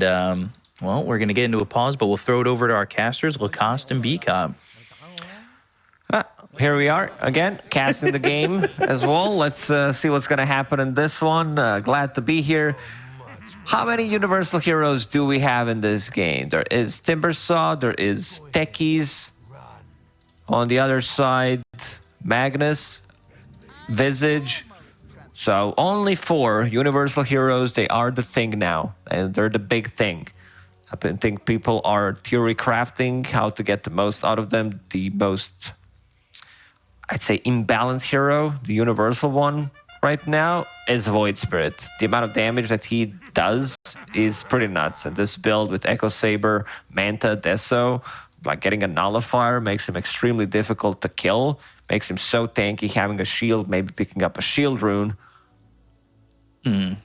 And, well, we're going to get into a pause, but we'll throw it over to our casters, Lacoste and B-Cobb. Here we are again, casting the game as well. Let's see what's going to happen in this one. Glad to be here. How many universal heroes do we have in this game? There is Timbersaw, there is Techies. On the other side, Magnus, Visage. So only 4 universal heroes. They are the thing now, and they're the big thing. I think people are theory crafting how to get the most out of them. The most, I'd say, imbalanced hero, the universal one right now, is Void Spirit. The amount of damage that he does is pretty nuts. And this build with Echo Saber, Manta, Deso, like getting a nullifier makes him extremely difficult to kill. Makes him so tanky, having a shield, maybe picking up a shield rune.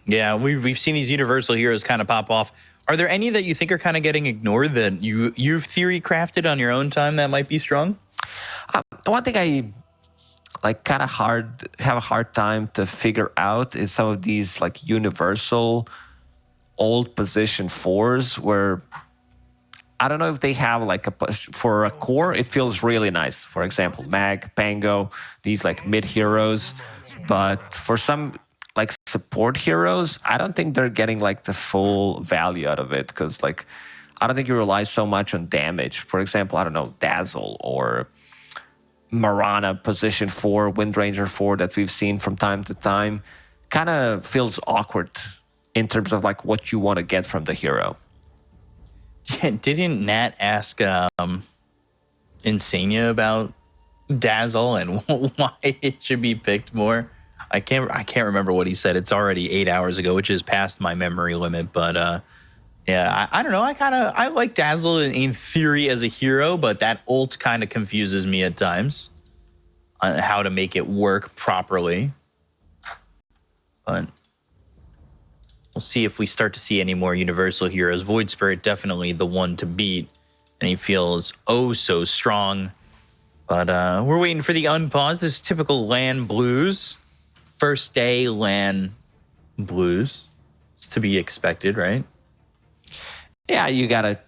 Yeah, we've seen these universal heroes kind of pop off. Are there any that you think are kind of getting ignored that you've theory crafted on your own time that might be strong? One thing I kind of have a hard time to figure out is some of these like universal old position 4s where I don't know if they have like for a core, it feels really nice. For example, Mag, Pango, these like mid heroes. But for some like support heroes, I don't think they're getting like the full value out of it because like I don't think you rely so much on damage. For example, I don't know, Dazzle or Marana position 4, Wind Ranger 4 that we've seen from time to time kind of feels awkward in terms of like what you want to get from the hero. Didn't Nat ask Insania about Dazzle and why it should be picked more? I can't remember what he said. It's already 8 hours ago, which is past my memory limit. But yeah, I don't know. I like Dazzle in theory as a hero, but that ult kind of confuses me at times on how to make it work properly. But we'll see if we start to see any more universal heroes. Void Spirit definitely the one to beat, and he feels oh so strong. But we're waiting for the unpause. This is typical LAN blues. First day LAN blues. It's to be expected, right? Yeah, you gotta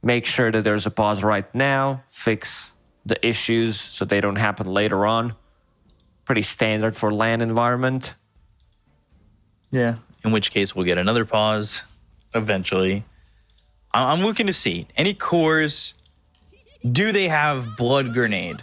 make sure that there's a pause right now, fix the issues so they don't happen later on. Pretty standard for LAN environment. Yeah, in which case we'll get another pause eventually. I'm looking to see any cores. Do they have Blood Grenade?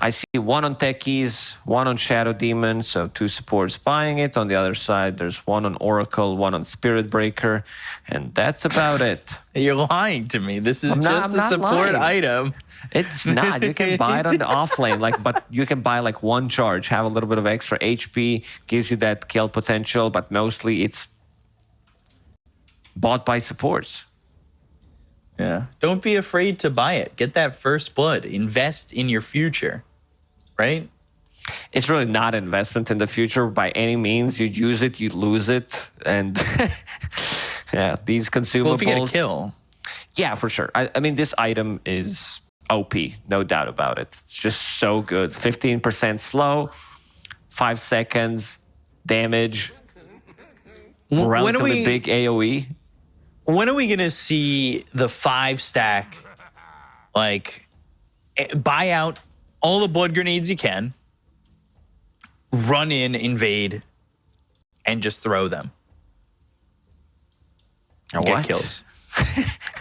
I see 1 on Techies, 1 on Shadow Demon, so 2 supports buying it. On the other side, there's 1 on Oracle, 1 on Spirit Breaker, and that's about it. You're lying to me. This is just a support item. It's not. You can buy it on the off lane, but you can buy like 1 charge, have a little bit of extra HP, gives you that kill potential, but mostly it's bought by supports. Yeah. Don't be afraid to buy it. Get that first blood. Invest in your future. Right? It's really not an investment in the future by any means. You use it, you lose it, and yeah, these consumables. Well, if you get a kill. Yeah, for sure. I mean, this item is OP, no doubt about it. It's just so good. 15% slow, 5 seconds, damage, relatively big AoE. When are we going to see the 5-stack, like, buy out all the blood grenades you can, run in, invade, and just throw them? Get kills.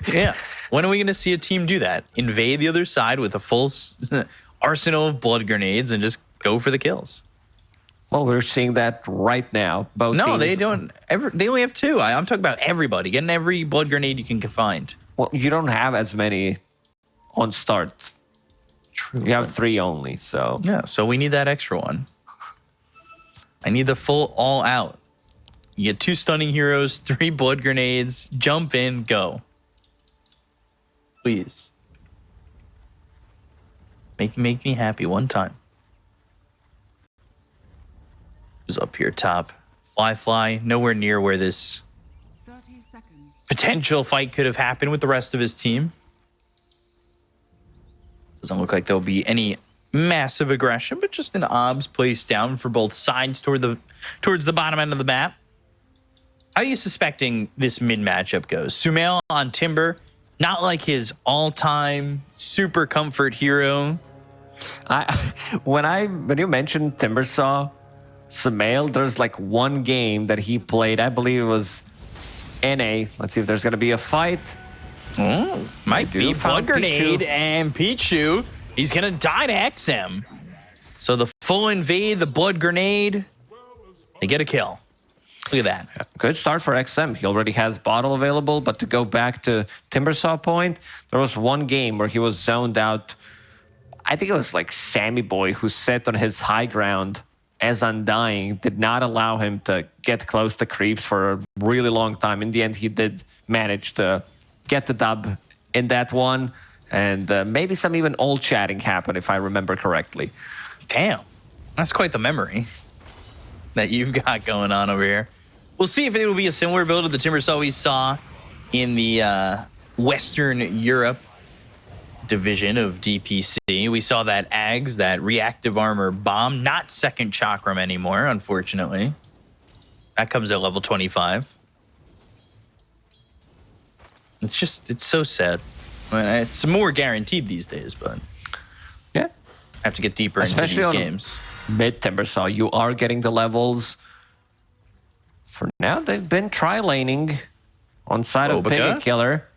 Yeah. When are we going to see a team do that? Invade the other side with a full arsenal of blood grenades and just go for the kills. Well, we're seeing that right now. Both no, teams. They don't. They only have 2. I'm talking about everybody. Getting every blood grenade you can find. Well, you don't have as many on start. True. You have 3 only, so. Yeah, so we need that extra one. I need the full all out. You get 2 stunning heroes, 3 blood grenades, jump in, go. Please. Make me happy one time. Who's up here top? Fly, nowhere near where this potential fight could have happened with the rest of his team. Doesn't look like there'll be any massive aggression, but just an obs placed down for both sides towards the bottom end of the map. How are you suspecting this mid matchup goes? Sumail on Timber, not like his all-time super comfort hero. When you mentioned Timbersaw, Sumail, there's like one game that he played. I believe it was NA. Let's see if there's gonna be a fight. Oh, might be Blood Grenade and Pichu. He's gonna die to XM. So the full invade, the Blood Grenade, they get a kill. Look at that. Yeah, good start for XM. He already has bottle available, but to go back to Timbersaw point, there was one game where he was zoned out. I think it was like Sammy Boy who sat on his high ground as Undying, did not allow him to get close to creeps for a really long time. In the end, he did manage to get the dub in that one, and maybe some even old chatting happened, if I remember correctly. Damn, that's quite the memory that you've got going on over here. We'll see if it will be a similar build to the Timbersaw we saw in the Western Europe division of DPC. We saw that Ags, that reactive armor bomb, not second chakram anymore, unfortunately. That comes at level 25. It's so sad. I mean, it's more guaranteed these days, but yeah, I have to get deeper into these games. Mid Timbersaw, you are getting the levels. For now, they've been tri-laning on side of Piggy Killer.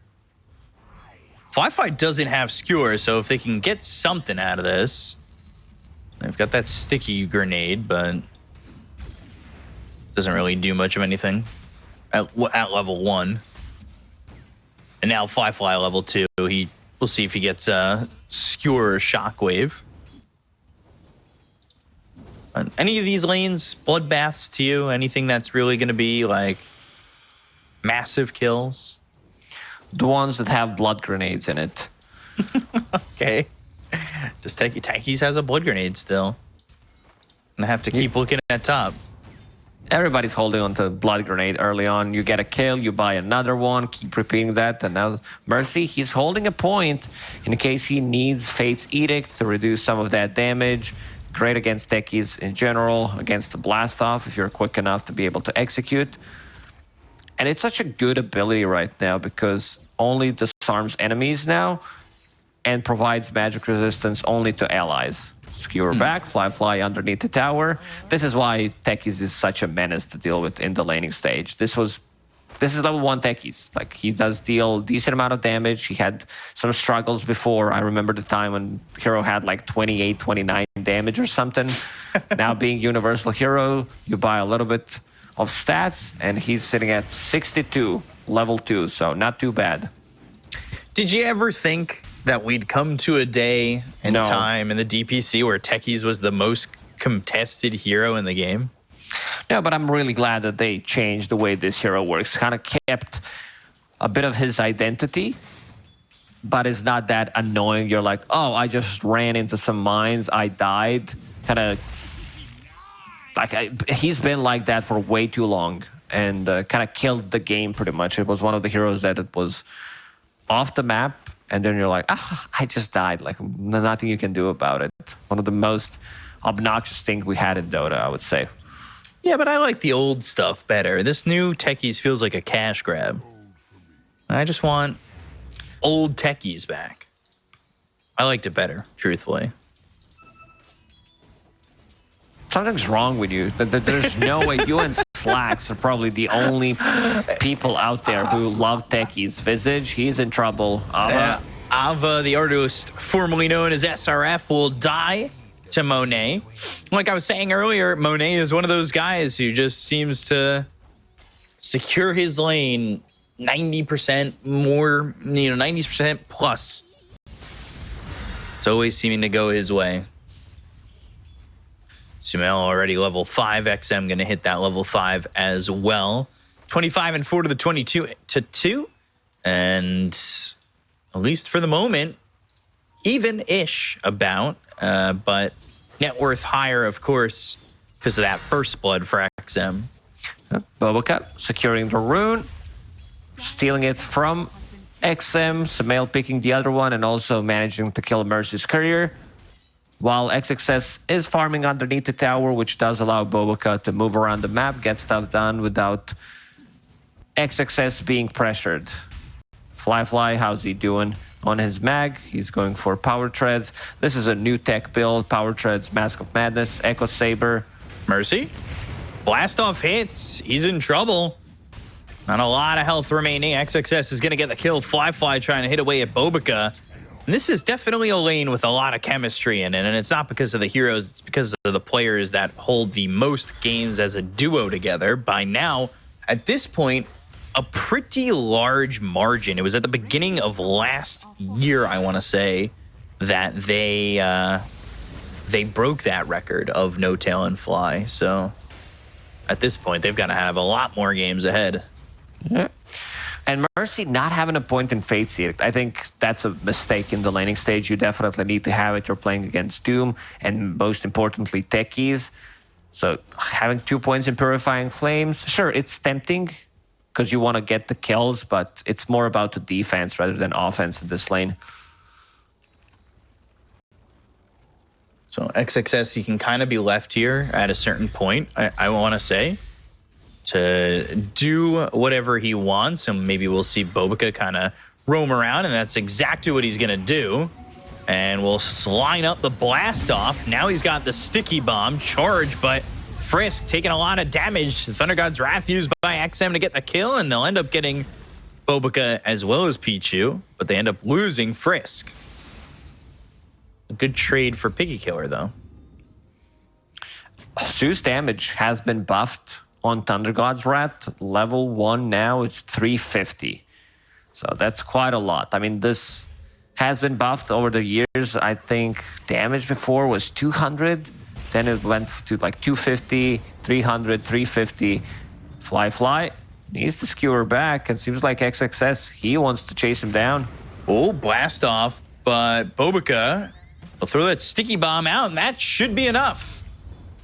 Fly doesn't have skewer, so if they can get something out of this, they've got that sticky grenade, but doesn't really do much of anything at level 1. And now Fly level 2, we'll see if he gets a skewer or shockwave. Any of these lanes, bloodbaths to you? Anything that's really going to be like massive kills? The ones that have blood grenades in it. Okay. Just Techies has a blood grenade still. And I have to keep looking at top. Everybody's holding on to blood grenade early on. You get a kill, you buy another one, keep repeating that. And now Mercy, he's holding a point in case he needs Fate's Edict to reduce some of that damage. Great against techies in general, against the blast off if you're quick enough to be able to execute. And it's such a good ability right now because only disarms enemies now and provides magic resistance only to allies. Skewer back, fly underneath the tower. This is why techies is such a menace to deal with in the laning stage. This is level 1 techies. Like, he does deal decent amount of damage. He had some struggles before. I remember the time when Hero had like 28, 29 damage or something. Now being Universal Hero, you buy a little bit of stats, and he's sitting at 62, level 2, so not too bad. Did you ever think that we'd come to a day and time in the DPC where techies was the most contested hero in the game? No, but I'm really glad that they changed the way this hero works. Kind of kept a bit of his identity, but it's not that annoying. You're like, oh, I just ran into some mines, I died. Kind of like he's been like that for way too long and kind of killed the game pretty much. It was one of the heroes that it was off the map, and then you're like, I just died. Like, nothing you can do about it. One of the most obnoxious things we had in Dota, I would say. Yeah, but I like the old stuff better. This new techies feels like a cash grab. I just want old techies back. I liked it better, truthfully. Something's wrong with you. There's no way. You and Slacks are probably the only people out there who love techies. Visage, he's in trouble. Ava. Ava, the artist formerly known as SRF, will die to Monet. Like I was saying earlier, Monet is one of those guys who just seems to secure his lane 90% more, 90% plus. It's always seeming to go his way. Sumail already level 5. XM going to hit that level 5 as well. 25 and 4 to the 22 to 2. And at least for the moment, even-ish about. But net worth higher, of course, because of that first blood for XM. Boboka securing the rune, stealing it from XM, Sumail picking the other one, and also managing to kill Mercy's courier. While XXS is farming underneath the tower, which does allow Boboka to move around the map, get stuff done without XXS being pressured. Fly, how's he doing on his mag? He's going for Power Treads. This is a new tech build. Power Treads, Mask of Madness, Echo Saber. Mercy. Blast off hits. He's in trouble. Not a lot of health remaining. XXS is going to get the kill. Fly trying to hit away at Bobica. And this is definitely a lane with a lot of chemistry in it. And it's not because of the heroes. It's because of the players that hold the most games as a duo together. By now, at this point, a pretty large margin. It was at the beginning of last year, I want to say, that they broke that record of No Tail and Fly. So at this point, they've got to have a lot more games ahead. Yeah. And Mercy not having a point in Fate Seed, I think that's a mistake in the laning stage. You definitely need to have it. You're playing against Doom and most importantly, techies. So having 2 points in Purifying Flames, sure, it's tempting because you want to get the kills, but it's more about the defense rather than offense in this lane. So XXS, he can kind of be left here at a certain point, I want to say, to do whatever he wants. And maybe we'll see Bobica kind of roam around, and that's exactly what he's going to do. And we'll line up the blast off. Now he's got the sticky bomb charge, but Frisk taking a lot of damage. The Thunder God's Wrath used by XM to get the kill, and they'll end up getting Bobica as well as Pichu, but they end up losing Frisk. A good trade for Piggy Killer, though. Zeus damage has been buffed on Thunder God's Wrath. Level 1 now, it's 350. So that's quite a lot. I mean, this has been buffed over the years. I think damage before was 200. Then it went to like 250, 300, 350. Fly needs to skewer back. It seems like XXS, he wants to chase him down. Oh, blast off. But Bobica will throw that sticky bomb out, and that should be enough.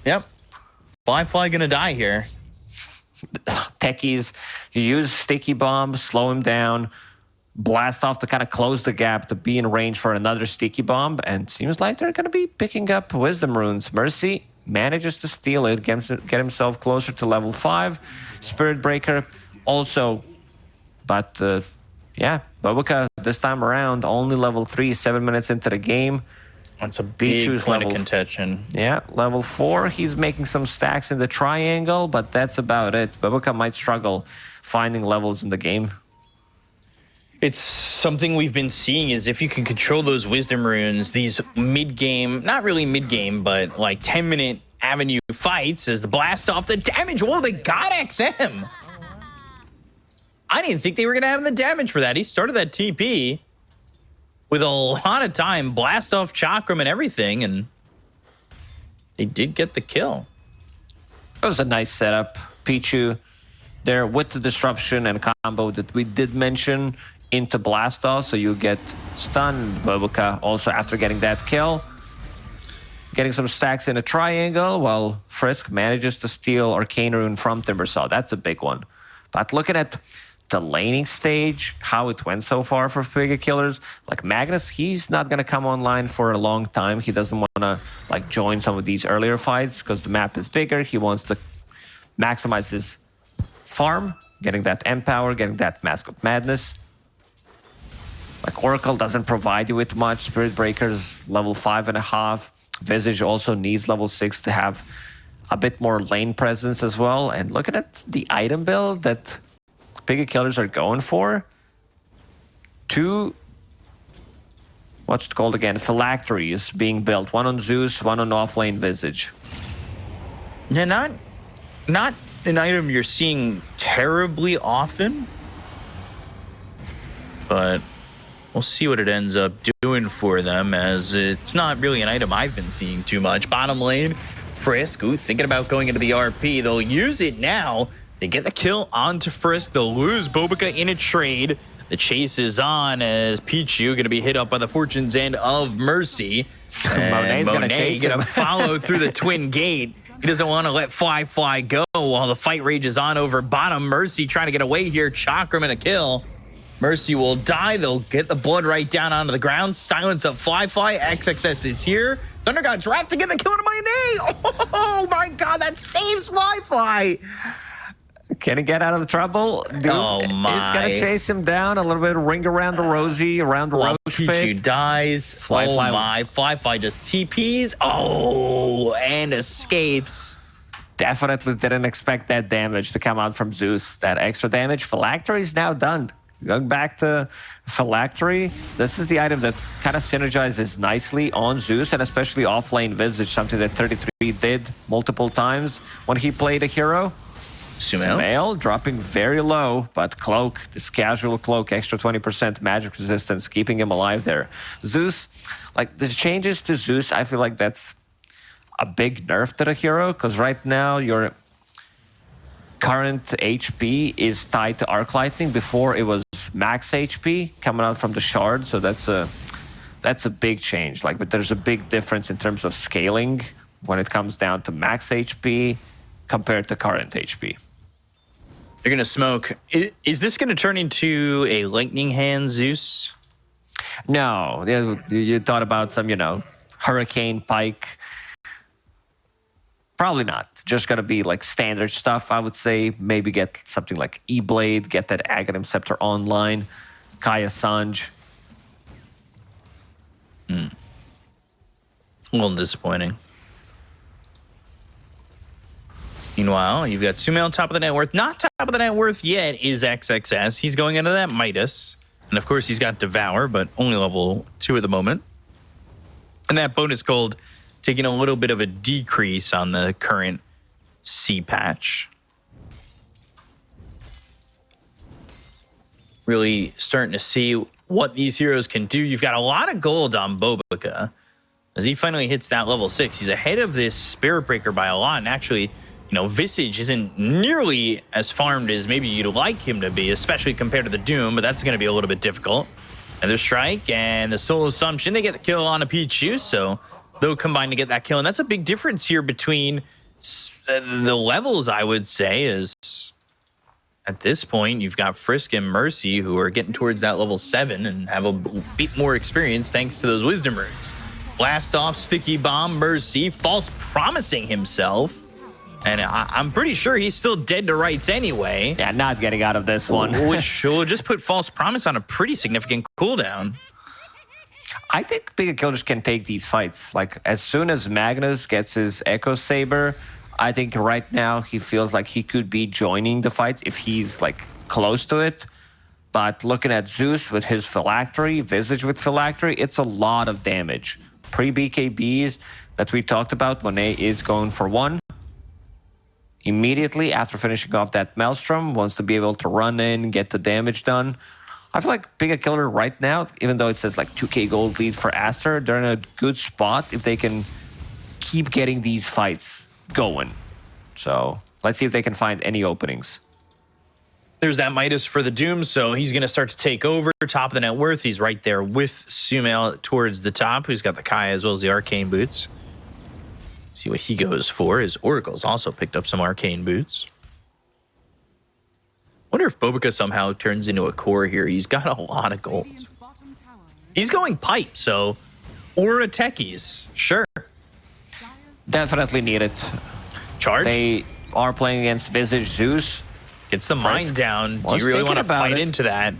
Yep. Fly gonna die here. Techies, you use sticky bomb, slow him down, blast off to kind of close the gap to be in range for another sticky bomb, and seems like they're going to be picking up wisdom runes. Mercy manages to steal it, get himself closer to level 5. Spirit Breaker also, but yeah, Bobica this time around only level 3, 7 minutes into the game. That's a big point of contention. Yeah, level 4. He's making some stacks in the triangle, but that's about it. Bobica might struggle finding levels in the game. It's something we've been seeing is if you can control those wisdom runes, these mid-game, not really mid-game, but like 10-minute avenue fights as the blast off the damage. Whoa, they got XM. I didn't think they were going to have the damage for that. He started that TP with a lot of time, blast off Chakram and everything, and they did get the kill. It was a nice setup. Pichu there with the disruption and combo that we did mention into blast off, so you get stunned. Bobica also after getting that kill, getting some stacks in a triangle, while Frisk manages to steal Arcane Rune from Timbersaw. That's a big one. But looking at the laning stage, how it went so far for Piggy Killers, like Magnus, he's not going to come online for a long time. He doesn't want to like join some of these earlier fights because the map is bigger. He wants to maximize his farm, getting that Empower, getting that Mask of Madness. Like Oracle doesn't provide you with much. Spirit Breaker's level 5.5. Visage also needs level 6 to have a bit more lane presence as well. And looking at the item build that Piggy Killers are going for, 2, what's it called again? Phylacteries being built. One on Zeus, one on offlane Visage. Yeah, not an item you're seeing terribly often, but we'll see what it ends up doing for them, as it's not really an item I've been seeing too much. Bottom lane, Frisk, thinking about going into the RP. They'll use it now. They get the kill onto Frisk. They'll lose Bobica in a trade. The chase is on as Pichu going to be hit up by the Fortune's End of Mercy. Monet's going to chase him. Going to follow through the twin gate. He doesn't want to let Fly go while the fight rages on over bottom. Mercy trying to get away here. Chakram and a kill. Mercy will die. They'll get the blood right down onto the ground. Silence up Fly. XXS is here. Thunder God's Wrath to get the kill into my knee. Oh my God, that saves Fly. Can he get out of the trouble? Oh my! He's gonna chase him down. A little bit of ring around the Rosie, around the Well, Roche Pichu pit. dies. Fly. My! Fly just TPs. Oh, and escapes. Definitely didn't expect that damage to come out from Zeus. That extra damage. Phylactery is now done. Going back to Phylactery, this is the item that kind of synergizes nicely on Zeus, and especially off-lane Visage, something that 33 did multiple times when he played a hero. Sumail dropping very low, but Cloak, this casual Cloak, extra 20% magic resistance, keeping him alive there. Zeus, like the changes to Zeus, I feel like that's a big nerf to the hero, because right now your current HP is tied to Arc Lightning. Before it was max HP coming out from the shard, so that's a big change. Like, but there's a big difference in terms of scaling when it comes down to max HP compared to current HP. They're gonna smoke. Is this gonna turn into a lightning hand Zeus? No, you thought about some, Hurricane Pike. Probably not. Just gonna be like standard stuff, I would say. Maybe get something like E-Blade, get that Aghanim Scepter online, Kaya Sanj. A little disappointing. Meanwhile, you've got Sumail top of the net worth. Not top of the net worth yet is XXS. He's going into that Midas. And of course, he's got Devour, but only level 2 at the moment. And that bonus gold taking a little bit of a decrease on the current C patch. Really starting to see what these heroes can do. You've got a lot of gold on Bobica. As he finally hits that level 6, he's ahead of this Spirit Breaker by a lot. And actually, Visage isn't nearly as farmed as maybe you'd like him to be, especially compared to the Doom, but that's going to be a little bit difficult. Another Strike and the Soul Assumption, they get the kill on a Pichu, so they'll combine to get that kill. And that's a big difference here between the levels, I would say, is at this point, you've got Frisk and Mercy who are getting towards that level 7 and have a bit more experience thanks to those Wisdom Runes. Blast off, Sticky Bomb, Mercy, false promising himself. And I'm pretty sure he's still dead to rights anyway. Yeah, not getting out of this one. Which will just put False Promise on a pretty significant cooldown. I think Piggy Killer can take these fights. Like, as soon as Magnus gets his Echo Saber, I think right now he feels like he could be joining the fight if he's, like, close to it. But looking at Zeus with his Phylactery, Visage with Phylactery, it's a lot of damage. Pre-BKBs that we talked about, Monet is going for 1. Immediately after finishing off that Maelstrom, wants to be able to run in, get the damage done. I feel like Piggy Killer right now, even though it says like 2k gold lead for Aster, they're in a good spot if they can keep getting these fights going. So let's see if they can find any openings. There's that Midas for the Doom, so he's going to start to take over. Top of the net worth, he's right there with Sumail towards the top, who's got the Kaya as well as the Arcane Boots. See what he goes for. His Oracle's also picked up some Arcane Boots. Wonder if Bobica somehow turns into a core here. He's got a lot of gold. He's going pipe, so... Or a techies, sure. Definitely need it. Charge? They are playing against Visage Zeus. Gets the mine down. Do you really want to fight into that?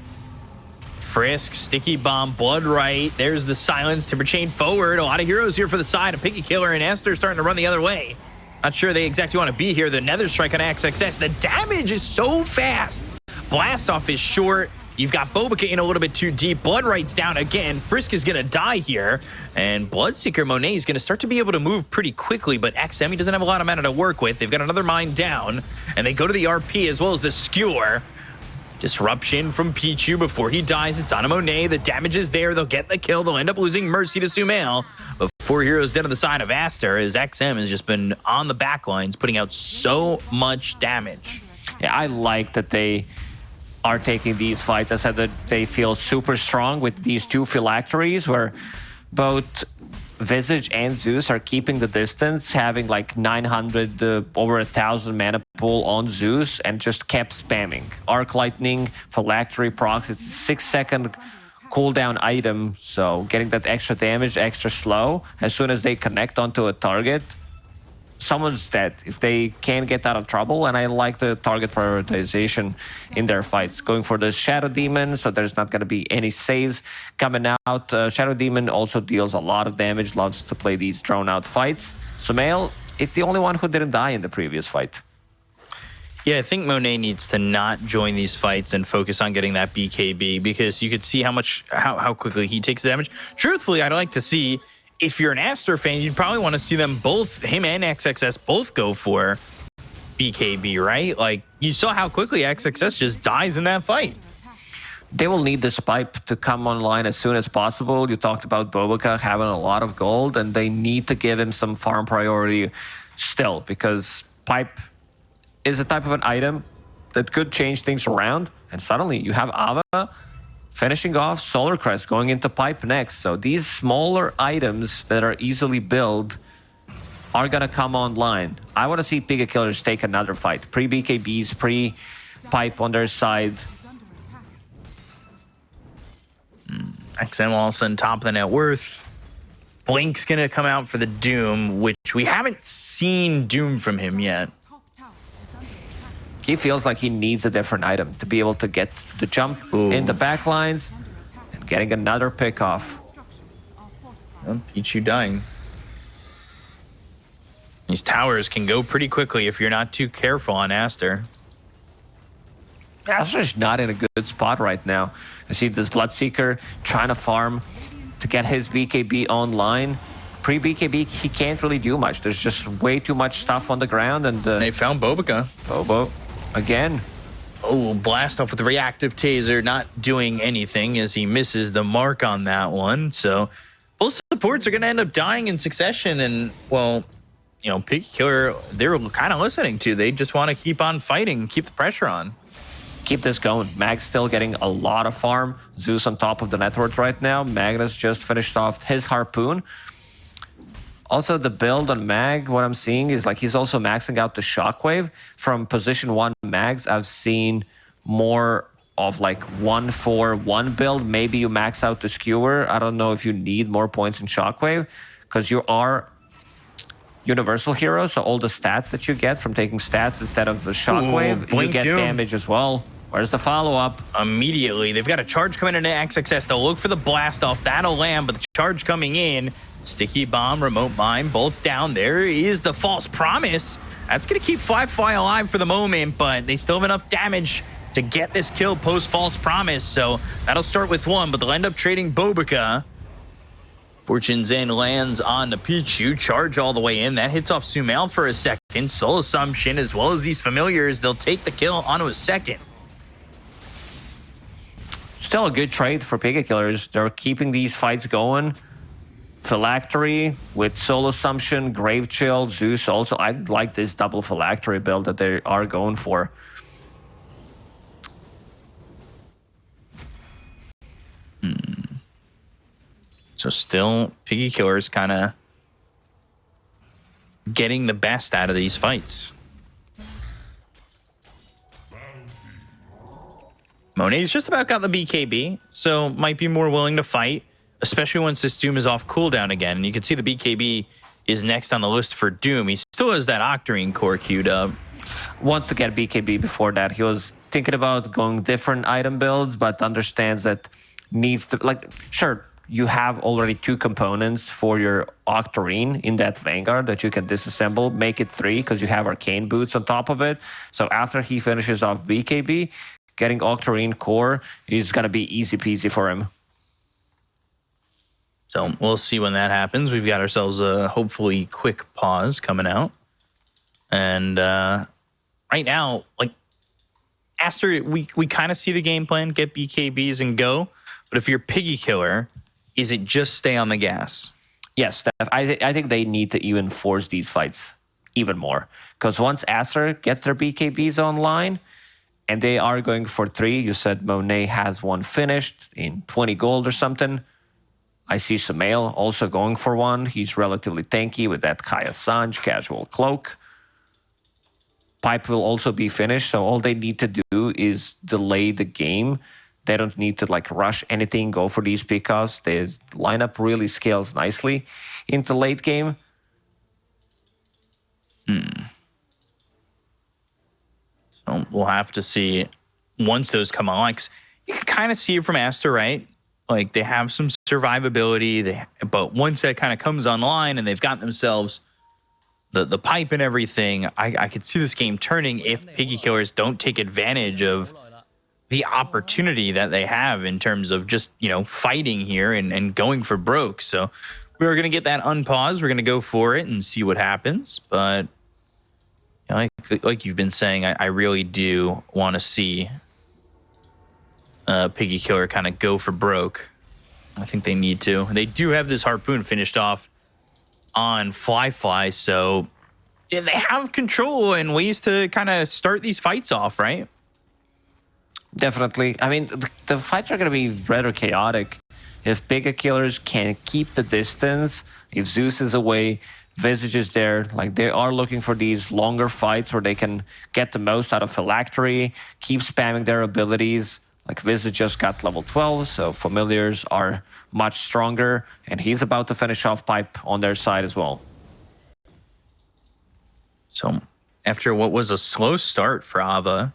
Frisk, Sticky Bomb, Blood Right. There's the silence. Timber Chain forward. A lot of heroes here for the side. A Piggy Killer and Aster starting to run the other way. Not sure they exactly want to be here. The Nether Strike on XXS. The damage is so fast. Blast off is short. You've got Bobica in a little bit too deep. Blood Right's down again. Frisk is going to die here. And Bloodseeker Monet is going to start to be able to move pretty quickly. But XM, he doesn't have a lot of mana to work with. They've got another mine down. And they go to the RP as well as the Skewer. Disruption from Pichu before he dies. It's on a Monet. The damage is there. They'll get the kill. They'll end up losing Mercy to Sumail. But 4 heroes dead on the side of Aster as XM has just been on the back lines, putting out so much damage. Yeah, I like that they are taking these fights. I said that they feel super strong with these 2 Phylacteries where both Visage and Zeus are keeping the distance, having like 900, over 1,000 mana pool on Zeus, and just kept spamming. Arc Lightning, Phylactery procs, it's a 6-second cooldown item, so getting that extra damage, extra slow, as soon as they connect onto a target, someone's dead if they can't get out of trouble, and I like the target prioritization in their fights. Going for the Shadow Demon, so there's not going to be any saves coming out. Shadow Demon also deals a lot of damage, loves to play these drawn-out fights. Sumail, it's the only one who didn't die in the previous fight. Yeah, I think Monet needs to not join these fights and focus on getting that BKB, because you could see how quickly he takes the damage. Truthfully, I'd like to see, if you're an Aster fan, you'd probably want to see them both, him and XXS, both go for BKB, right? Like, you saw how quickly XXS just dies in that fight. They will need this pipe to come online as soon as possible. You talked about Bobica having a lot of gold, and they need to give him some farm priority still, because pipe is a type of an item that could change things around. And suddenly you have Ava finishing off Solar Crest, going into pipe next. So these smaller items that are easily built are going to come online. I want to see Piggy Killers take another fight. Pre-BKBs, pre-pipe on their side. XM Wilson, top of the net worth. Blink's going to come out for the Doom, which we haven't seen Doom from him yet. He feels like he needs a different item to be able to get the jump in the back lines and getting another pick off. Well, Pichu dying. These towers can go pretty quickly if you're not too careful on Aster. Aster's not in a good spot right now. I see this Bloodseeker trying to farm to get his BKB online. Pre-BKB, he can't really do much. There's just way too much stuff on the ground. And they found Bobica. Bobo, again. Oh, blast off with the reactive taser, not doing anything as he misses the mark on that one. So both supports are going to end up dying in succession. And, well, you know, Piggy Killer, they're kind of listening to. They just want to keep on fighting, keep the pressure on. Keep this going. Mag's still getting a lot of farm. Zeus on top of the net worth right now. Magnus just finished off his Harpoon. Also, the build on Mag, what I'm seeing is like he's also maxing out the Shockwave. From position 1 Mags, I've seen more of like 1-4-1 build. Maybe you max out the Skewer. I don't know if you need more points in Shockwave, because you are Universal Hero, so all the stats that you get from taking stats instead of the Shockwave, you get damage as well. Where's the follow-up? Immediately, they've got a charge coming into XXS. They'll look for the blast off. That'll land, but the charge coming in. Sticky Bomb, Remote Mine, both down. There is the False Promise. That's going to keep Fly alive for the moment, but they still have enough damage to get this kill post False Promise. So that'll start with one, but they'll end up trading Bobica. Fortune's End lands on the Pichu. Charge all the way in. That hits off Sumail for a second. Soul Assumption, as well as these familiars, they'll take the kill onto a second. Still a good trade for Piggy Killers. They're keeping these fights going. Phylactery with Soul Assumption, Grave Chill, Zeus also. I like this double Phylactery build that they are going for. So still, Piggy Killer's kind of getting the best out of these fights. Monet's just about got the BKB, so might be more willing to fight, especially once this Doom is off cooldown again. And you can see the BKB is next on the list for Doom. He still has that Octarine core queued up. Wants to get BKB before that. He was thinking about going different item builds, but understands that needs to, like, sure, you have already 2 components for your Octarine in that Vanguard that you can disassemble, make it 3 because you have Arcane Boots on top of it. So after he finishes off BKB, getting Octarine core is going to be easy peasy for him. So we'll see when that happens. We've got ourselves a hopefully quick pause coming out. And right now, like, Aster, we kind of see the game plan, get BKBs and go. But if you're Piggy Killer, is it just stay on the gas? Yes, Steph. I think they need to even force these fights even more. Because once Aster gets their BKBs online, and they are going for 3, you said Monet has one finished in 20 gold or something. I see Sumail also going for one. He's relatively tanky with that Kaya Sanj casual cloak. Pipe will also be finished, so all they need to do is delay the game. They don't need to like rush anything, go for these pickoffs. The lineup really scales nicely into late game. So we'll have to see once those come on. 'Cause you can kind of see it from Aster, right? Like they have some survivability, but once that kind of comes online and they've got themselves the pipe and everything, I could see this game turning if Piggy Killers don't take advantage of the opportunity that they have in terms of just, you know, fighting here and going for broke. So we're going to get that unpaused. We're going to go for it and see what happens. But you know, like you've been saying, I really do want to see Piggy Killer kind of go for broke. I think they need to. They do have this harpoon finished off on Fly, so yeah, they have control and ways to kind of start these fights off, right? Definitely. I mean, the fights are going to be rather chaotic. If Piggy Killers can keep the distance, if Zeus is away, Visage is there, like they are looking for these longer fights where they can get the most out of Phylactery, keep spamming their abilities. Like Visage just got level 12, so Familiars are much stronger, and he's about to finish off Pipe on their side as well. So after what was a slow start for Ava,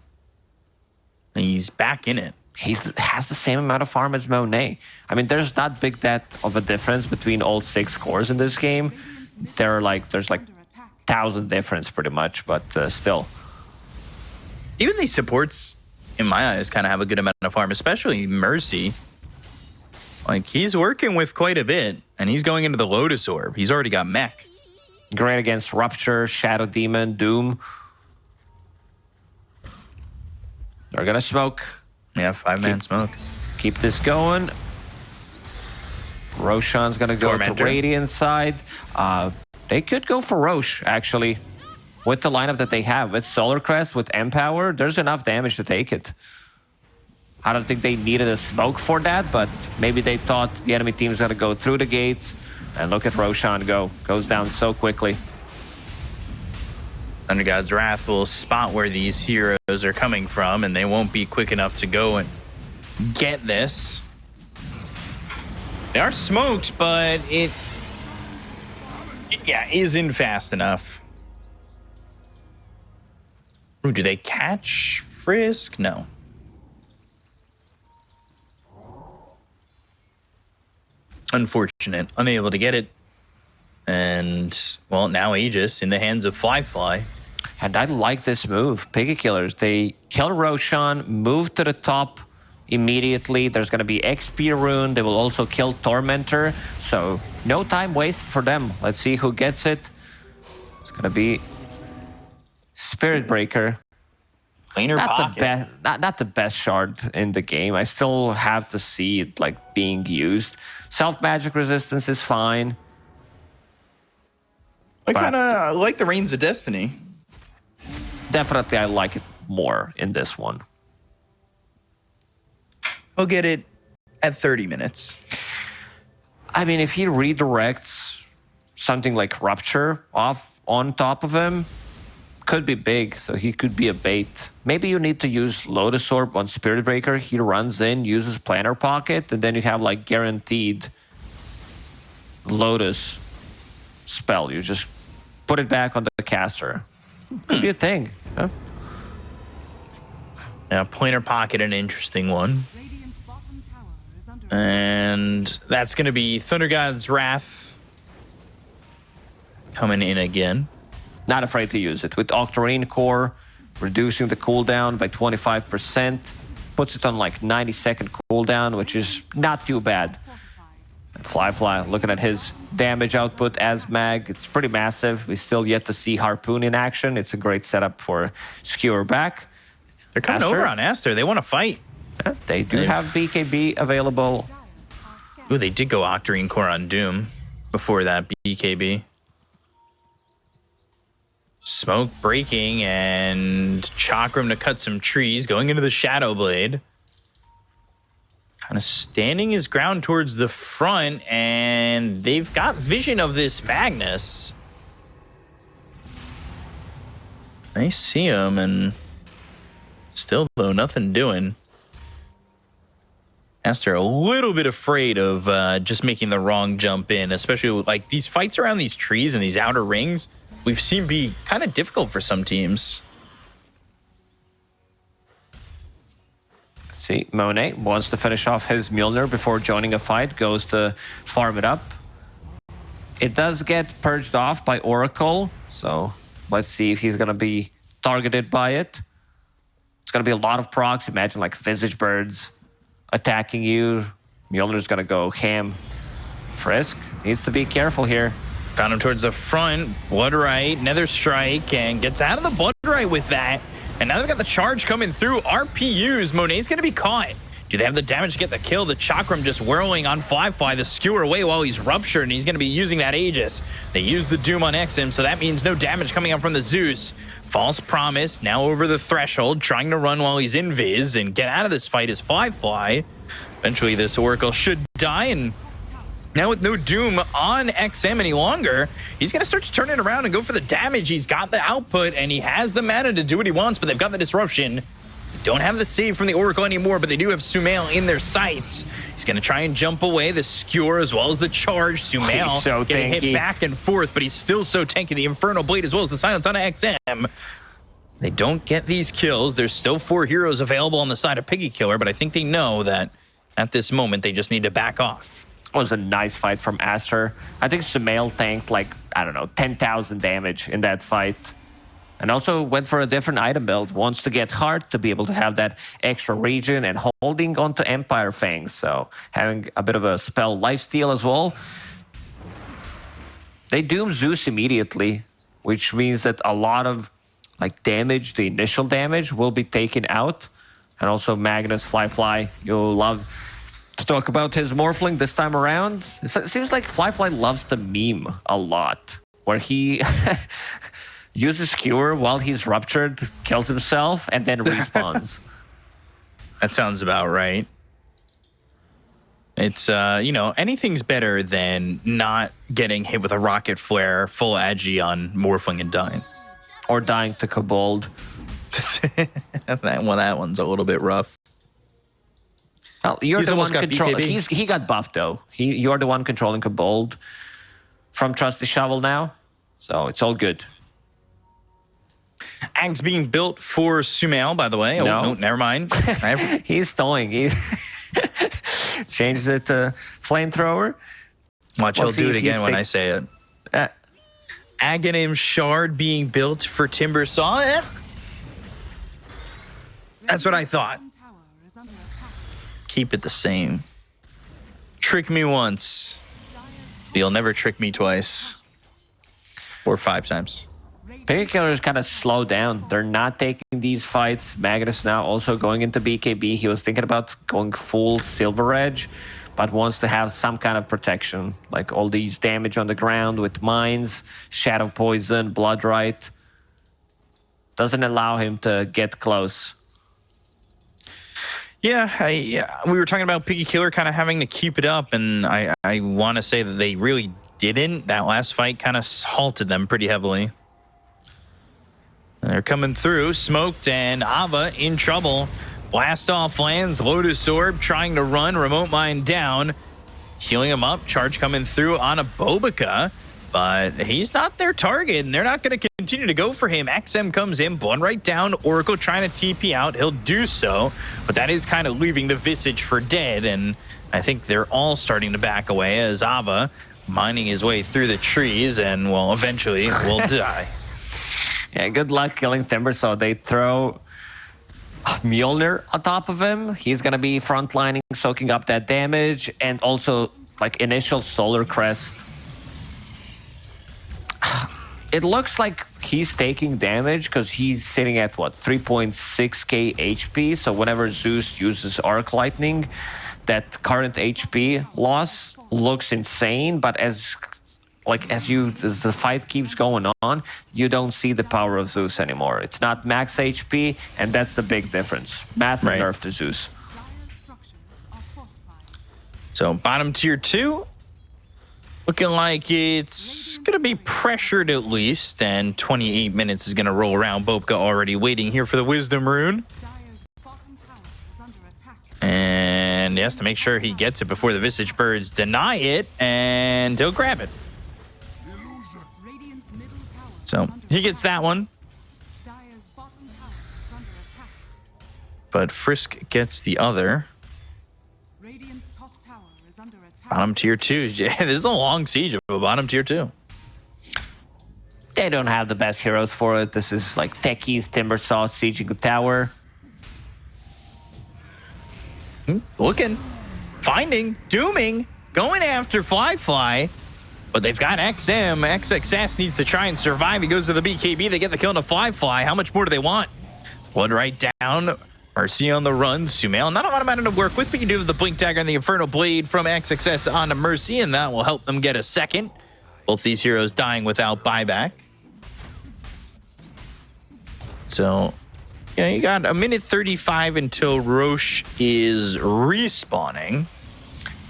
he's back in it. He has the same amount of farm as Monet. I mean, there's not big that of a difference between all 6 cores in this game. There's like 1,000 difference pretty much, but still. Even these supports, in my eyes, kind of have a good amount of farm, especially Mercy. Like, he's working with quite a bit, and he's going into the Lotus Orb. He's already got mech. Great against Rupture, Shadow Demon, Doom. They're gonna smoke. Yeah, 5-man smoke. Keep this going. Roshan's gonna go Tormentor. to Radiant side. They could go for Rosh, actually. With the lineup that they have, with Solar Crest, with Empower, there's enough damage to take it. I don't think they needed a smoke for that, but maybe they thought the enemy team's gonna go through the gates. And look at Roshan go. Goes down so quickly. Thunder God's Wrath will spot where these heroes are coming from, and they won't be quick enough to go and get this. They are smoked, but it isn't fast enough. Ooh, do they catch Frisk? No. Unfortunate. Unable to get it. And, well, now Aegis in the hands of Fly. And I like this move. Piggy Killers, they kill Roshan, move to the top immediately. There's going to be XP rune. They will also kill Tormentor. So no time wasted for them. Let's see who gets it. It's going to be Spirit Breaker. Planar pocket. Not the best shard in the game. I still have to see it like being used. Self-magic resistance is fine. I kind of like the Reigns of Destiny. Definitely, I like it more in this one. I'll get it at 30 minutes. I mean, if he redirects something like Rupture off on top of him, could be big, so he could be a bait. Maybe you need to use Lotus Orb on Spirit Breaker. He runs in, uses Planar Pocket, and then you have like guaranteed Lotus spell. You just put it back on the caster. Could be a thing. Huh? Yeah, Planar Pocket, an interesting one. And that's going to be Thunder God's Wrath coming in again. Not afraid to use it. With Octarine Core, reducing the cooldown by 25%. Puts it on like 90-second cooldown, which is not too bad. And Fly, looking at his damage output as mag, it's pretty massive. We still yet to see Harpoon in action. It's a great setup for Skewer back. They're coming over on Aster. They want to fight. Yeah, they do have BKB available. Ooh, they did go Octarine Core on Doom before that BKB. Smoke breaking and Chakram to cut some trees, going into the Shadow Blade. Kind of standing his ground towards the front, and they've got vision of this Magnus. They see him, and still, though, nothing doing. Aster a little bit afraid of just making the wrong jump in, especially with, like, these fights around these trees and these outer rings. we've seen be kind of difficult for some teams. See, Monet wants to finish off his Mjolnir before joining a fight, goes to farm it up. It does get purged off by Oracle, so let's see if he's going to be targeted by it. It's going to be a lot of procs. Imagine like Visage Birds attacking you. Mjolnir's going to go ham. Frisk needs to be careful here. Found him towards the front. Bloodright, Nether Strike, and gets out of the Bloodright with that. And now they've got the charge coming through. RPUs, Monet's going to be caught. Do they have the damage to get the kill? The Chakram just whirling on Fly, the skewer away while he's ruptured, and he's going to be using that Aegis. They use the Doom on XM, so that means no damage coming up from the Zeus. False Promise, now over the threshold, trying to run while he's invis and get out of this fight is Fly. Eventually, this Oracle should die, and now with no Doom on XM any longer, he's going to start to turn it around and go for the damage. He's got the output, and he has the mana to do what he wants, but they've got the disruption. Don't have the save from the Oracle anymore, but they do have Sumail in their sights. He's going to try and jump away. The Skewer as well as the charge. Sumail so getting hit back and forth, but he's still so tanky. The Infernal Blade as well as the Silence on XM. They don't get these kills. There's still 4 heroes available on the side of Piggy Killer, but I think they know that at this moment they just need to back off. It was a nice fight from Aster. I think Sumail tanked like, I don't know, 10,000 damage in that fight. And also went for a different item build. Wants to get hard to be able to have that extra region and holding onto Empire Fangs. So having a bit of a spell lifesteal as well. They doom Zeus immediately, which means that a lot of like damage, the initial damage, will be taken out. And also Magnus, Fly, you'll love to talk about his Morphling this time around. It seems like Fly loves to meme a lot, where he uses Skewer while he's ruptured, kills himself, and then respawns. That sounds about right. It's, you know, anything's better than not getting hit with a rocket flare, full agi on Morphling and dying. Or dying to Kobold. that one's a little bit rough. Well, you're the one controlling. He got buffed though. You're the one controlling Kobold from Trusty Shovel now, so it's all good. Axe being built for Sumail, by the way. No. Oh, no, never mind. He's towing. He changed it to flamethrower. Watch, he'll do it again when I say it. Aghanim Shard being built for Timbersaw. That's what I thought. Keep it the same. Trick me once, but you'll never trick me twice. Or 5 times. Piggy Killer is kind of slowed down. They're not taking these fights. Magnus now also going into BKB. He was thinking about going full Silver Edge, but wants to have some kind of protection. Like all these damage on the ground with mines, Shadow Poison, Bloodright. Doesn't allow him to get close. Yeah, we were talking about Piggy Killer kind of having to keep it up, and I want to say that they really didn't. That last fight kind of halted them pretty heavily. They're coming through, Smoked and Ava in trouble. Blast off lands, Lotus Orb trying to run, Remote Mine down. Healing him up, charge coming through on a Bobica, but he's not their target, and they're not going to continue to go for him. XM comes in, blown right down, Oracle trying to TP out. He'll do so, but that is kind of leaving the Visage for dead, and I think they're all starting to back away as Ava mining his way through the trees and, well, eventually will die. Yeah, good luck killing Timbersaw. They throw Mjolnir on top of him. He's going to be frontlining, soaking up that damage, and also like initial Solar Crest. It looks like he's taking damage because he's sitting at, what, 3.6k HP. So whenever Zeus uses Arc Lightning, that current HP loss looks insane. But as the fight keeps going on, you don't see the power of Zeus anymore. It's not max HP, and that's the big difference. Massive nerf to Zeus. So bottom tier 2, looking like it's going to be pressured at least, and 28 minutes is going to roll around. Bopka already waiting here for the Wisdom Rune. And he has to make sure he gets it before the Visage Birds deny it, and he'll grab it. So he gets that one. But Frisk gets the other. Bottom tier 2. This is a long siege of a bottom tier 2. They don't have the best heroes for it. This is like Techies, Timbersaw, sieging the tower. Looking, finding, dooming, going after Fly. But they've got XM. XXS needs to try and survive. He goes to the BKB. They get the kill on the Fly. How much more do they want? Blood right down. Mercy on the run. Sumail, not a lot of mana to work with, but you do have the Blink Dagger and the Infernal Blade from XXS onto Mercy, and that will help them get a second. Both these heroes dying without buyback. So, yeah, you got a minute 35 until Roche is respawning.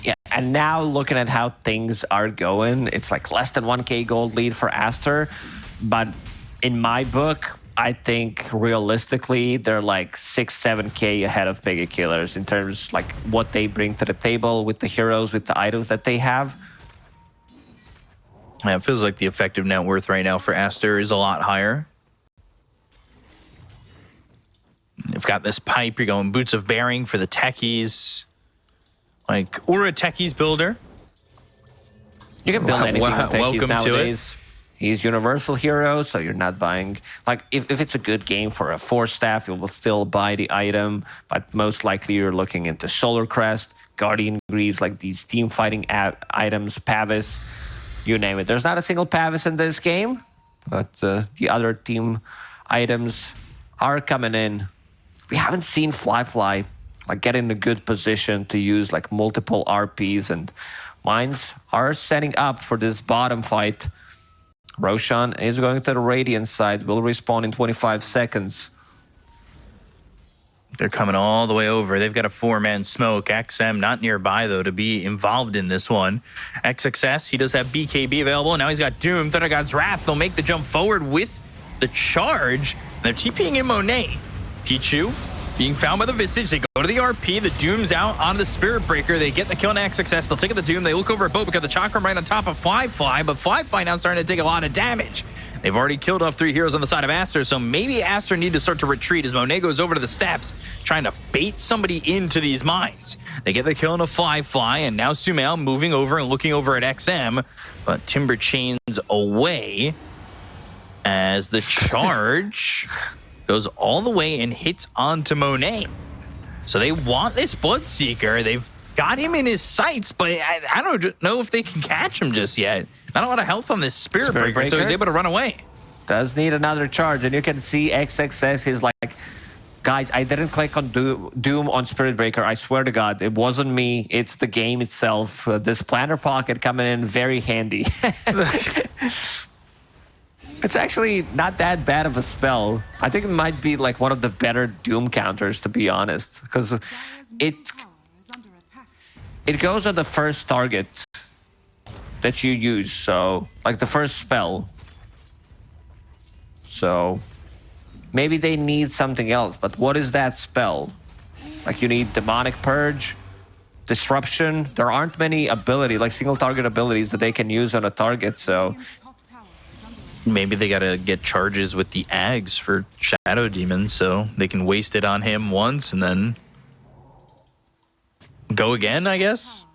Yeah, and now looking at how things are going, it's like less than 1k gold lead for Aster. But in my book, I think realistically, they're like 6-7k ahead of Piggy Killers in terms like what they bring to the table with the heroes, with the items that they have. Yeah, it feels like the effective net worth right now for Aster is a lot higher. You've got this pipe. You're going Boots of Bearing for the techies. Like, or a techies builder. You can build anything with techies welcome nowadays. to it. He's universal hero, so you're not buying... Like, if it's a good game for a Force Staff, you will still buy the item, but most likely you're looking into Solar Crest, Guardian Greaves, like these team fighting items, Pavis, you name it. There's not a single Pavis in this game, but the other team items are coming in. We haven't seen Fly like get in a good position to use like multiple RPs, and mines are setting up for this bottom fight. Roshan is going to the Radiant side, will respawn in 25 seconds. They're coming all the way over. They've got a 4-man smoke. XM not nearby, though, to be involved in this one. XXS, he does have BKB available. Now he's got Doom, Thunder God's Wrath. They'll make the jump forward with the charge. They're TPing in Monet. Pichu being found by the Visage. They go to the RP. The Doom's out on the Spirit Breaker. They get the kill on XXS. They'll take the Doom. They look over at Bo because the Chakram right on top of Fly. But Fly now starting to take a lot of damage. They've already killed off 3 heroes on the side of Aster, so maybe Aster need to start to retreat as Monet goes over to the steps, trying to bait somebody into these mines. They get the kill on a Fly, and now Sumail moving over and looking over at XM, but Timber chains away as the charge goes all the way and hits onto Monet. So they want this Bloodseeker. They've got him in his sights, but I don't know if they can catch him just yet. Not a lot of health on this Spirit Breaker, so he's able to run away. Does need another charge, and you can see XXS is like, guys, I didn't click on Doom on Spirit Breaker. I swear to God, it wasn't me. It's the game itself. This planter pocket coming in very handy. It's actually not that bad of a spell. I think it might be like one of the better Doom counters, to be honest, because it goes on the first target that you use, so like the first spell. So maybe they need something else, but what is that spell? Like you need Demonic Purge, Disruption. There aren't many ability, like single target abilities that they can use on a target, so maybe they gotta get charges with the Ags for Shadow Demon, so they can waste it on him once and then go again, I guess.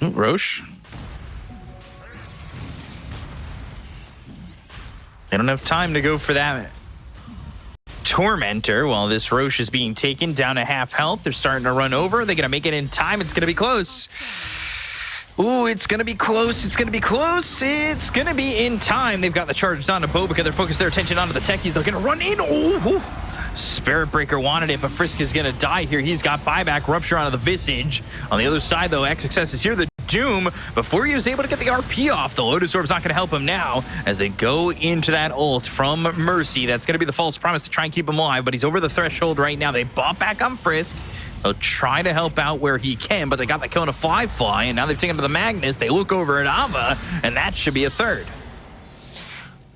Roche. They don't have time to go for that Tormentor while this Roche is being taken down to half health. They're starting to run over. They're going to make it in time. It's going to be close. Ooh, it's going to be close. It's going to be close. It's going to be in time. They've got the charges on to Bo because they're focused their attention onto the techies. They're going to run in. Ooh. Spirit Breaker wanted it, but Frisk is going to die here. He's got buyback, Rupture onto the Visage. On the other side, though, XXS is here. The Doom, before he was able to get the RP off, the Lotus Orb's not going to help him now as they go into that ult from Mercy. That's going to be the false promise to try and keep him alive, but he's over the threshold right now. They bought back on Frisk. They'll try to help out where he can, but they got the kill on a Fly, and now they've taken to the Magnus. They look over at Ava, and that should be a third.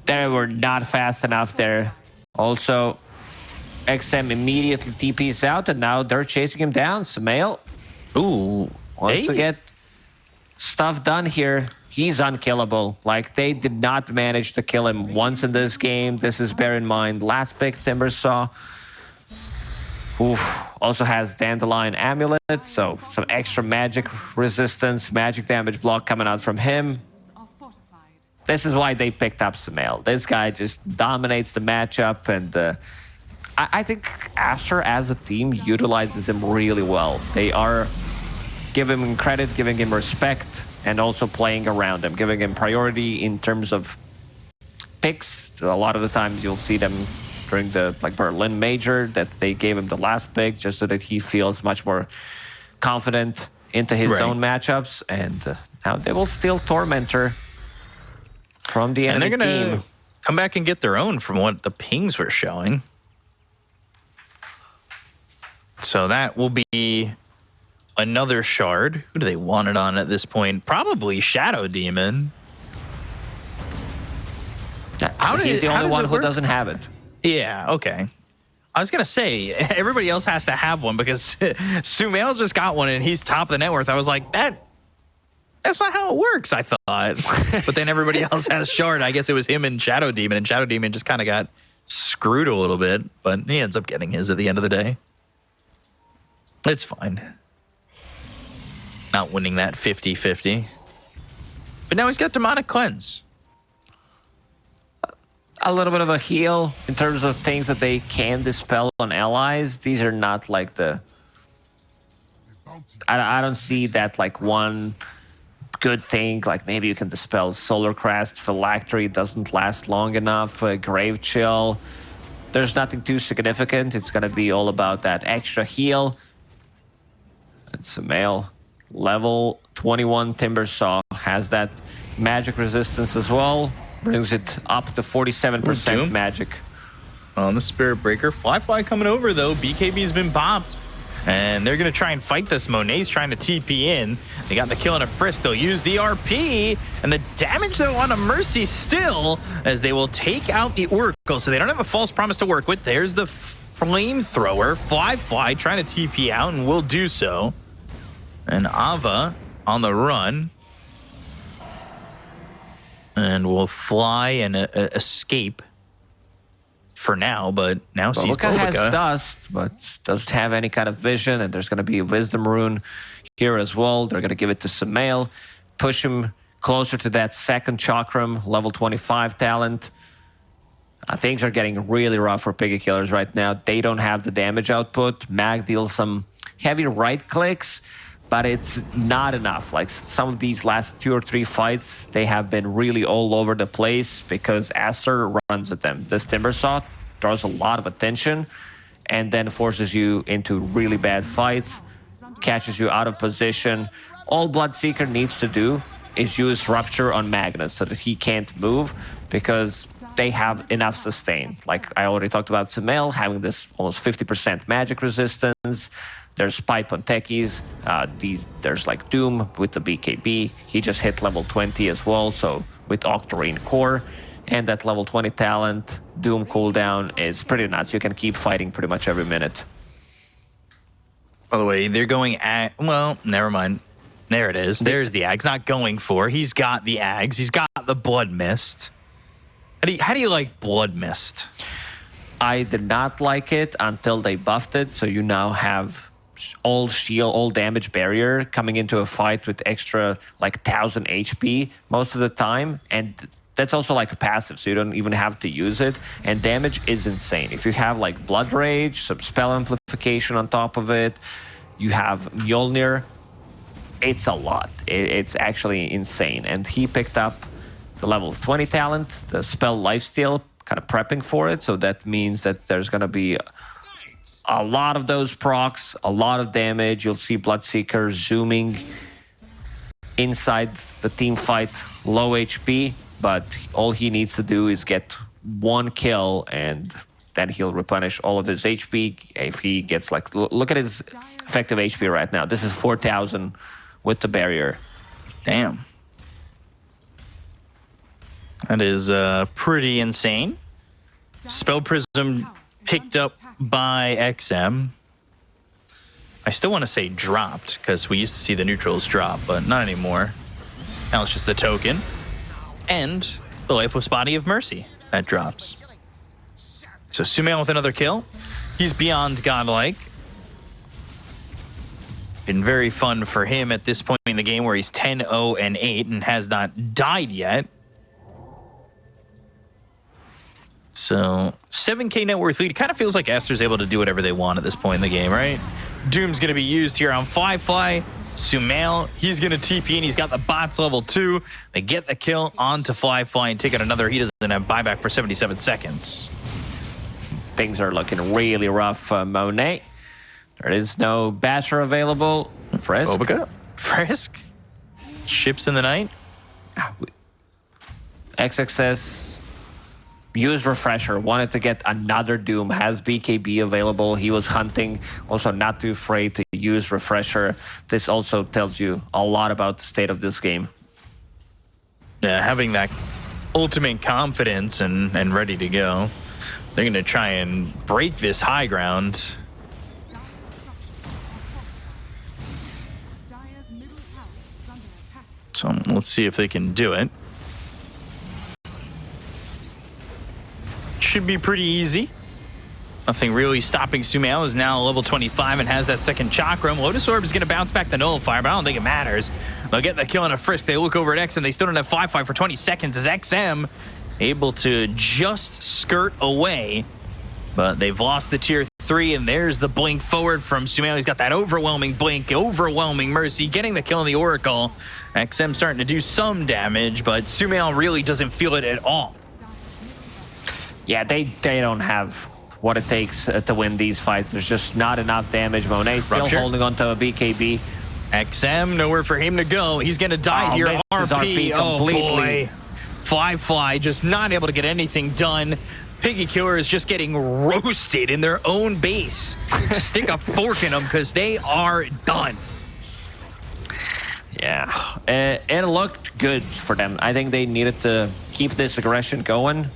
They were not fast enough there. Also, XM immediately TPs out, and now they're chasing him down. Sumail wants to get stuff done here. He's unkillable. Like, they did not manage to kill him once in this game. This is, bear in mind, last pick Timbersaw. Oof. Also has Dandelion Amulet, so some extra magic resistance, magic damage block coming out from him. This is why they picked up Sumail. This guy just dominates the matchup, and I think Aster as a team utilizes him really well. They are giving him credit, giving him respect, and also playing around him, giving him priority in terms of picks. So a lot of the times you'll see them during the Berlin Major that they gave him the last pick just so that he feels much more confident into his own matchups. And now they will steal Tormentor from the enemy team. And they're going to come back and get their own from what the pings were showing. So that will be another shard. Who do they want it on at this point? Probably Shadow Demon. He's the only one who doesn't have it. Yeah, okay. I was going to say, everybody else has to have one because Sumail just got one and he's top of the net worth. I was like, that's not how it works, I thought. But then everybody else has shard. I guess it was him and Shadow Demon just kind of got screwed a little bit, but he ends up getting his at the end of the day. It's fine. Not winning that 50-50. But now he's got Demonic Cleanse. A little bit of a heal in terms of things that they can dispel on allies. These are not like the... I don't see that like one good thing. Like maybe you can dispel Solar Crest, Phylactery doesn't last long enough, Grave Chill. There's nothing too significant. It's going to be all about that extra heal. It's a male. Level 21 Timbersaw has that magic resistance as well. Brings it up to 47% magic. On the Spirit Breaker. Fly coming over, though. BKB's been bopped. And they're going to try and fight this. Monet's trying to TP in. They got the kill and a frisk. They'll use the RP. And the damage, though, on a Mercy still, as they will take out the Oracle. So they don't have a false promise to work with. There's the Flamethrower. Fly trying to TP out and will do so. And Ava on the run. And will fly and escape for now, but now sees Bolica has dust, but doesn't have any kind of vision, and there's going to be a Wisdom Rune here as well. They're going to give it to Sumail, push him closer to that second Chakram, level 25 talent. Things are getting really rough for Piggy Killers right now. They don't have the damage output. Mag deals some heavy right clicks, but it's not enough. Like some of these last 2 or 3 fights, they have been really all over the place because Aster runs at them. This Timbersaw draws a lot of attention and then forces you into really bad fights, catches you out of position. All Bloodseeker needs to do is use Rupture on Magnus so that he can't move because they have enough sustain. Like I already talked about Sumail having this almost 50% magic resistance. There's Pipe on Techies. There's like Doom with the BKB. He just hit level 20 as well, so with Octarine Core. And that level 20 talent, Doom cooldown is pretty nuts. You can keep fighting pretty much every minute. By the way, they're going at... Well, never mind. There it is. There's the Ags. Not going for. He's got the Ags. He's got the Blood Mist. How do you like Blood Mist? I did not like it until they buffed it, so you now have... all shield, all damage barrier coming into a fight with extra like 1000 HP most of the time, and that's also like a passive, so you don't even have to use it, and damage is insane. If you have like Blood Rage, some spell amplification on top of it, you have Mjolnir, it's a lot. It's actually insane, and he picked up the level 20 talent, the spell Lifesteal, kind of prepping for it, so that means that there's going to be a lot of those procs, a lot of damage. You'll see Bloodseeker zooming inside the team fight, low HP, but all he needs to do is get 1 kill and then he'll replenish all of his HP. If he gets like, look at his effective HP right now. This is 4,000 with the barrier. Damn. That is pretty insane. Spell Prism picked up by XM. I still want to say dropped because we used to see the neutrals drop, but not anymore. Now it's just the token. And the Lifeless Body of Mercy that drops. So Sumail with another kill. He's beyond godlike. Been very fun for him at this point in the game where he's 10-0-8 and has not died yet. So 7K net worth lead. It kind of feels like Aster's able to do whatever they want at this point in the game, right? Doom's going to be used here on Firefly. Sumail, he's going to TP and he's got the bots level 2. They get the kill onto Firefly and take out another. He doesn't have buyback for 77 seconds. Things are looking really rough, Monet. There is no Basher available. Frisk. Obica. Frisk. Ships in the night. XXS used Refresher. Wanted to get another Doom. Has BKB available. He was hunting. Also not too afraid to use Refresher. This also tells you a lot about the state of this game. Yeah, having that ultimate confidence and ready to go. They're going to try and break this high ground. So let's see if they can do it. Should be pretty easy. Nothing really stopping Sumail. Is now level 25 and has that second chakram. Lotus Orb is going to bounce back the Nullifier, but I don't think it matters. They'll get the kill on a Frisk. They look over at XM. They still don't have 5-5 for 20 seconds. Is XM able to just skirt away? But they've lost the tier 3, and there's the blink forward from Sumail. He's got that overwhelming blink, overwhelming mercy, getting the kill on the Oracle. XM starting to do some damage, but Sumail really doesn't feel it at all. Yeah, they don't have what it takes to win these fights. There's just not enough damage. Monet still holding on to a BKB. XM, nowhere for him to go. He's going to die here. RP completely. Firefly just not able to get anything done. Piggy Killer is just getting roasted in their own base. Stick a fork in them because they are done. Yeah, it looked good for them. I think they needed to keep this aggression going,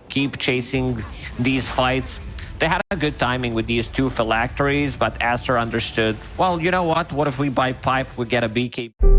keep chasing these fights. They had a good timing with these two phylacteries, but Aster understood, well, you know what? What if we buy pipe, we get a BKB?